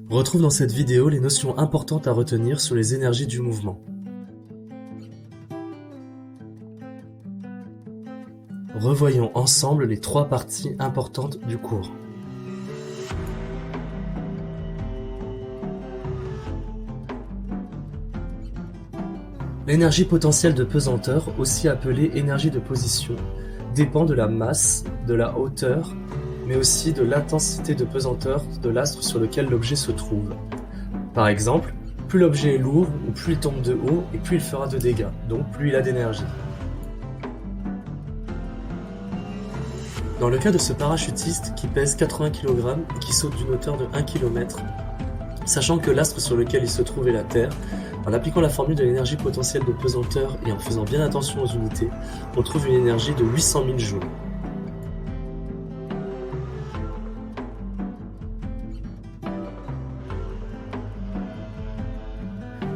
Retrouve dans cette vidéo les notions importantes à retenir sur les énergies du mouvement. Revoyons ensemble les 3 parties importantes du cours. L'énergie potentielle de pesanteur, aussi appelée énergie de position, dépend de la masse, de la hauteur, mais aussi de l'intensité de pesanteur de l'astre sur lequel l'objet se trouve. Par exemple, plus l'objet est lourd ou plus il tombe de haut et plus il fera de dégâts, donc plus il a d'énergie. Dans le cas de ce parachutiste qui pèse 80 kg et qui saute d'une hauteur de 1 km, sachant que l'astre sur lequel il se trouve est la Terre, en appliquant la formule de l'énergie potentielle de pesanteur et en faisant bien attention aux unités, on trouve une énergie de 800 000 joules.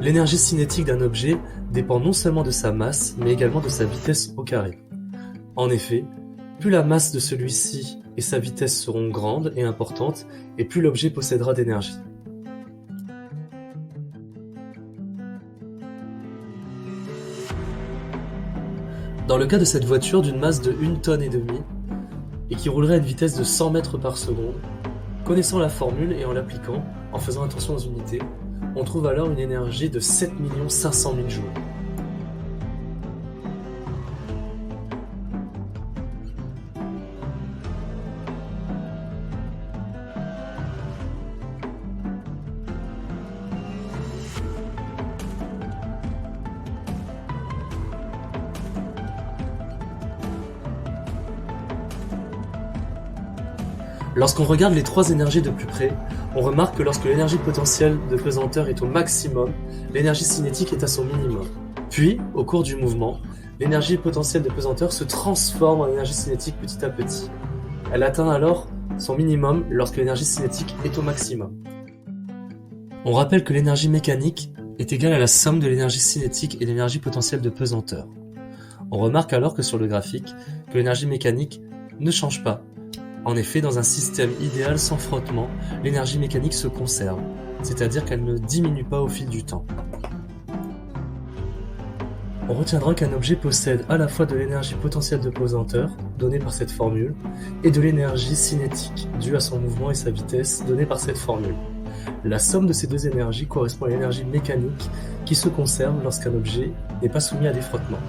L'énergie cinétique d'un objet dépend non seulement de sa masse, mais également de sa vitesse au carré. En effet, plus la masse de celui-ci et sa vitesse seront grandes et importantes, et plus l'objet possédera d'énergie. Dans le cas de cette voiture d'une masse de 1,5 tonne et qui roulerait à une vitesse de 100 mètres par seconde, connaissant la formule et en l'appliquant, en faisant attention aux unités, on trouve alors une énergie de 7 500 000 joules. Lorsqu'on regarde les 3 énergies de plus près, on remarque que lorsque l'énergie potentielle de pesanteur est au maximum, l'énergie cinétique est à son minimum. Puis, au cours du mouvement, l'énergie potentielle de pesanteur se transforme en énergie cinétique petit à petit. Elle atteint alors son minimum lorsque l'énergie cinétique est au maximum. On rappelle que l'énergie mécanique est égale à la somme de l'énergie cinétique et de l'énergie potentielle de pesanteur. On remarque alors que sur le graphique, que l'énergie mécanique ne change pas. En effet, dans un système idéal sans frottement, l'énergie mécanique se conserve, c'est-à-dire qu'elle ne diminue pas au fil du temps. On retiendra qu'un objet possède à la fois de l'énergie potentielle de pesanteur, donnée par cette formule, et de l'énergie cinétique, due à son mouvement et sa vitesse, donnée par cette formule. La somme de ces 2 énergies correspond à l'énergie mécanique qui se conserve lorsqu'un objet n'est pas soumis à des frottements.